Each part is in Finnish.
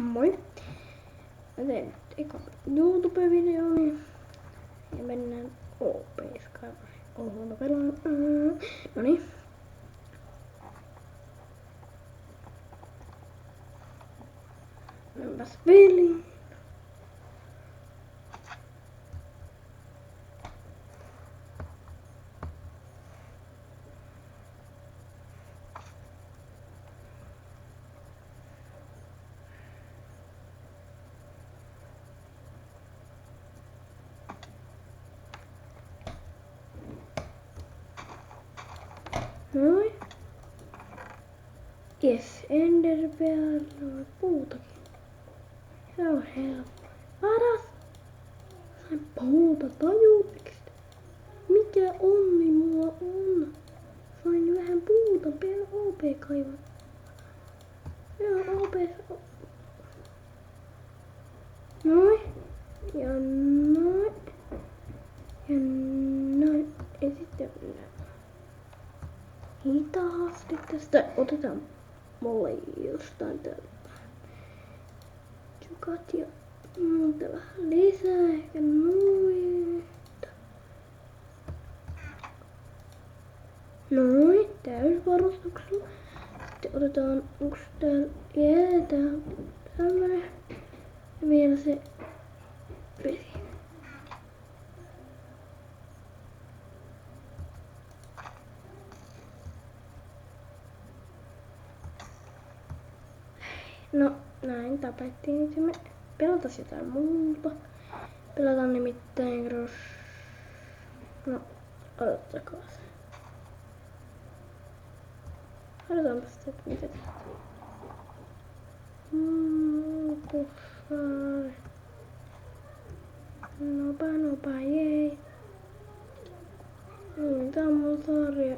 Moi! Mä teen nyt eka YouTube-videoni ja mennään OP-skavariin. Oho, pelaan. Noniin. Mennäänpäs peliin. Noin. Yes, Enderpearl on puutakin. Se on helppo. Paras! Sain puuta, tajuutteks? Mikä onni mulla on? Sain vähän puuta, OP kaivan. Joo, OP. Noin. Ja noin. Ja noin. Ja sitten mennään hitaasti tästä. Otetaan mulle jostain täältä tjukat ja muuta vähän lisää. Ehkä noin. Noin. Täysvarustuksella. Sitten otetaan, onks täällä, täällä tällainen. Ja vielä se vesi. No, näin tapettiin. Nyt me pelataan jotain muuta. Pelataan nimittäin No, odottakaa se. Katsotaanpas, että mitä tehdään. Kussaari. Nopa, jei. Tää on mun sarja.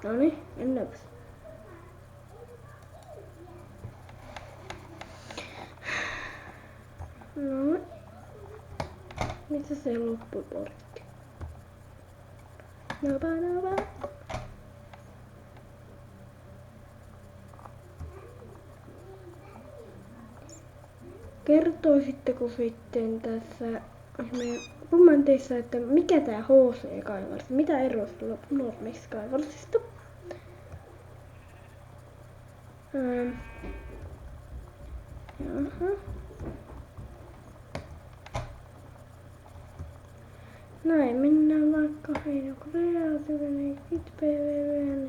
Noniin, mennäänpäs. No. Missä se loppuportti? Nopa. Kertoisitteko sitten tässä meidän kommenteissa, että mikä tää HC-kaivarsi? Mitä eroa sillä normista kaivarsista? Jaha. Näin mennään vaikka joku kreatiivinen PVV.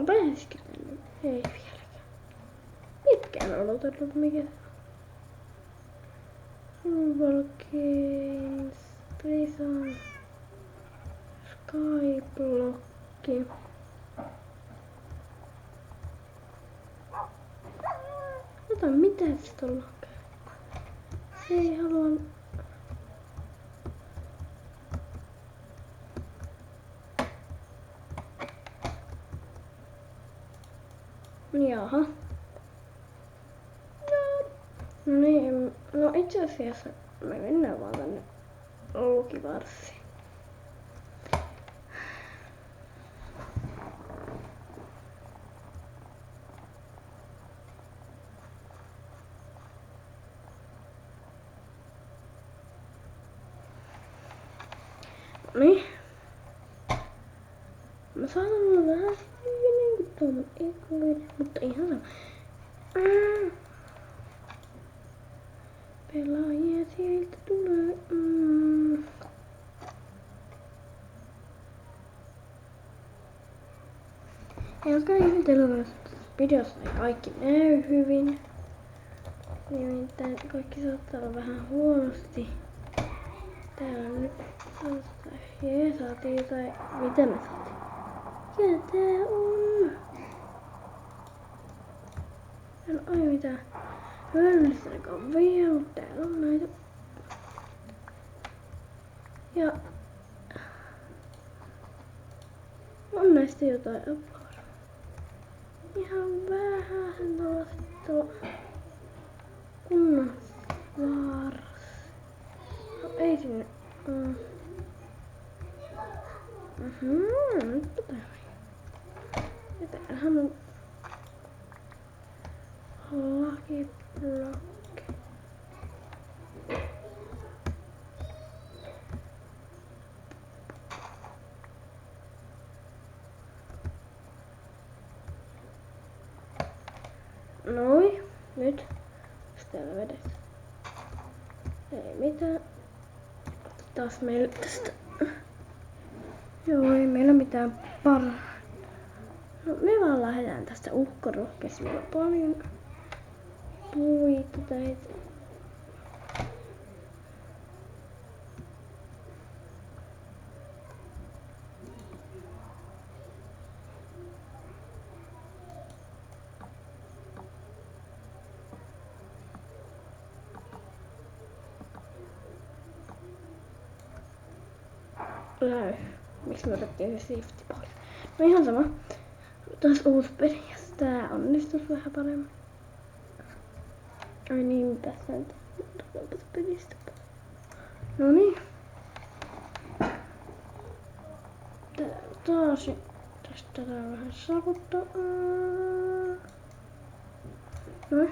Pääsikö tänne? Ei vieläkään. Pitkään odotellut mikä Valkeins, Prison, Skyblocki. Mitä tästä ollaan? Se ei halua. Jaha. No niin, no itse asiassa me mennään vaan tänne Lukivarsiin. Niin. Mä saatan olla vähän niinku tuon ikuinen, mutta ihan sama. Pelaajia sieltä tulee. Ja jos ihmetellään, videossa ei kaikki näy hyvin. Nimittäin kaikki saattaa olla vähän huonosti. Täällä on nyt saatiin tai mitä me saatiin? Mikä tää on? Täällä on mitään hyödyllistä ainakaan vielä, mutta täällä on näitä. Ja on näistä jotain apua. Ihan vähän tuolla kunnon vaarassa. No ei sinne. Nyt ja täällähän on lakiblokki. Noi, nyt. Täällä vedessä. Ei mitään. Taas meillä tästä. Joo, ei meillä mitään No me vaan lähdetään tästä uhkarohkeesta. Meillä on paljon puita täitä. Läy. Miksi me otettiin se safety pois? No ihan sama. Taas uusi peli, jos tää onnistus vähän paremmin. Ai niin, tässä nyt tuleepas pelistä. Noniin. Tää taas. Tästä tää vähän savuttaa. Noin.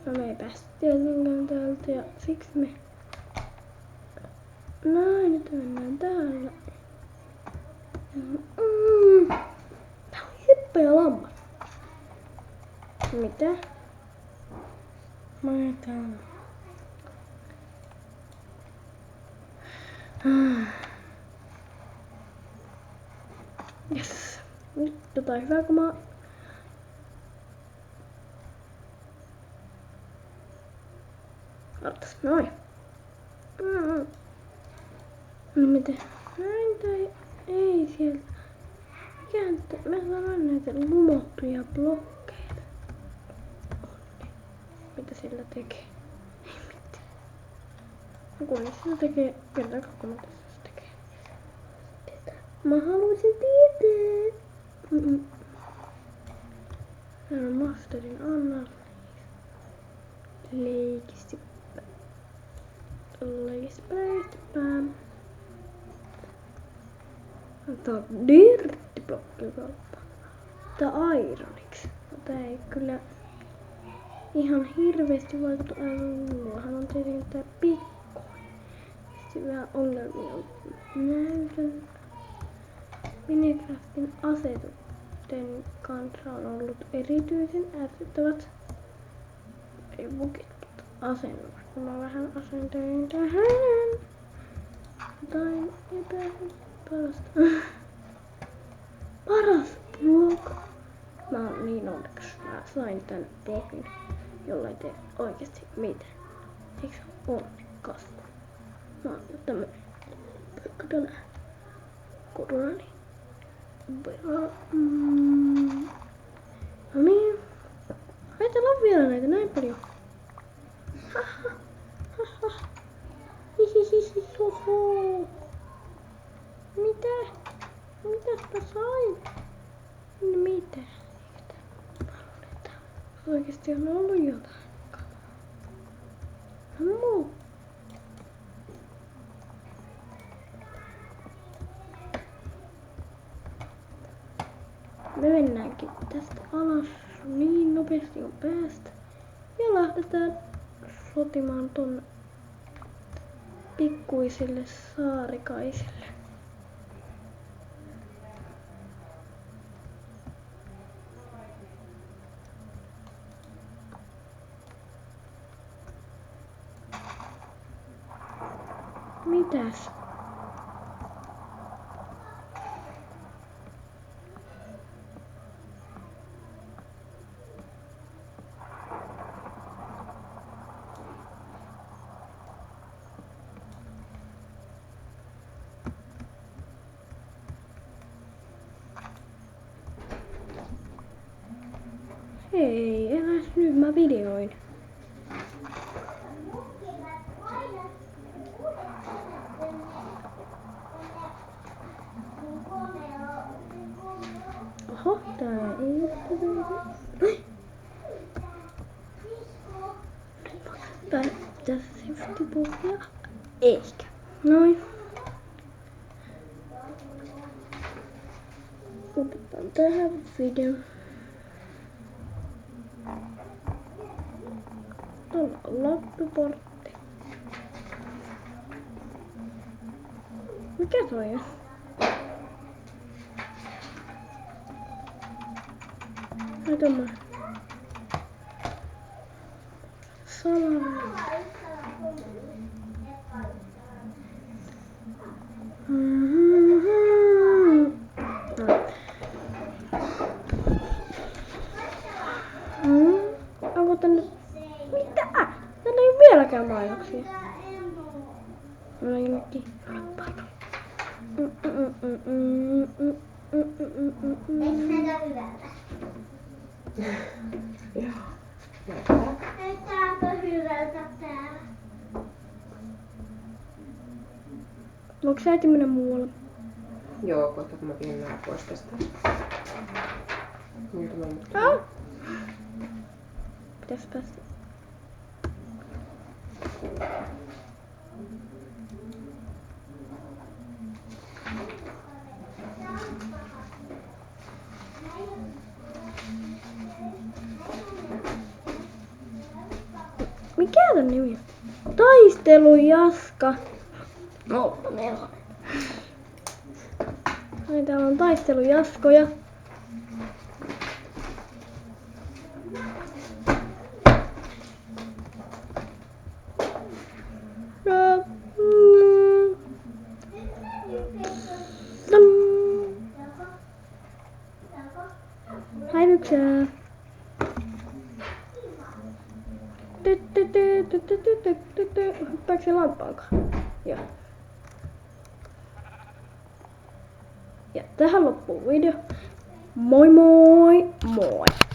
No me ei päästä tietenkään täältä ja siksi me näin, nyt mennään täällä. Tää on hippä ja lammas. Mitä? Mä en täällä. Yes. Nyt jotain hyvää kamaa. Otas, noin. No miten? Näin tai ei sieltä. Mä saan näitä lumottuja blokkeita. Mitä sillä tekee? Ei mitään. No kun sillä tekee, kertakaa kun tässä se tekee. Mä haluaisin tietää. Täällä on Masterin Anna. Leikistipä. Tää on dirttiblokki-kauppa. Tää Ironix. Tää ei kyllä ihan hirveesti vaikuta. Mullahan on tietenkin tää Bitcoin. Sitten vähän ongelmia on näytön. Minecraftin asetusten kanssa on ollut erityisen ärsyttävät. Ei bugit, mutta asennukset. Mä vähän asentelin tähän. Jotain parasta. Paras blog. Mä oon niin onnekas. Mä sain tän blogin, jolla ei tee oikeesti mitään. Eikö se ole onnekasta? Mä oon nyt tämmönen pökkö tänään kotonani. No niin. Ajatellaan vielä näitä näin paljon. Hihihihihoho. Mitä? Mitäs mä sain? No mitä? Oikeesti on ollut jotain. No. Me mennäänkin tästä alas niin nopeasti kuin päästä. Ja lähdetään sotimaan tonne pikkuisille saarikaisille. Mitäs? Hei, eläs nyt mä videoin. Oho, tää ei ole. Tässä safety-pohja. Eikä. Noin. Otetaan tähän video. Tuolla on loppuportti. Mikä toi on? Ai tommonen. Salainen. Onko tänne... Mitä? Tänne ei ole vieläkään mainoksia. No jonnekin. Eikö näytä hyvältä? Joo. Näyttääkö hyvältä täällä? Onko sä äiti mennä muualle? Joo, kohta kun mä vien nää pois tästä. Muutama muu. Pitäis päästä. Mikä tän nimi on? Taistelujaska. No, meillä. Ai täällä on taistelujaskoja. Häivyksää. Hyppääkö se lampaankaan? Joo. Ja tähän loppuu video. Moi moi moi!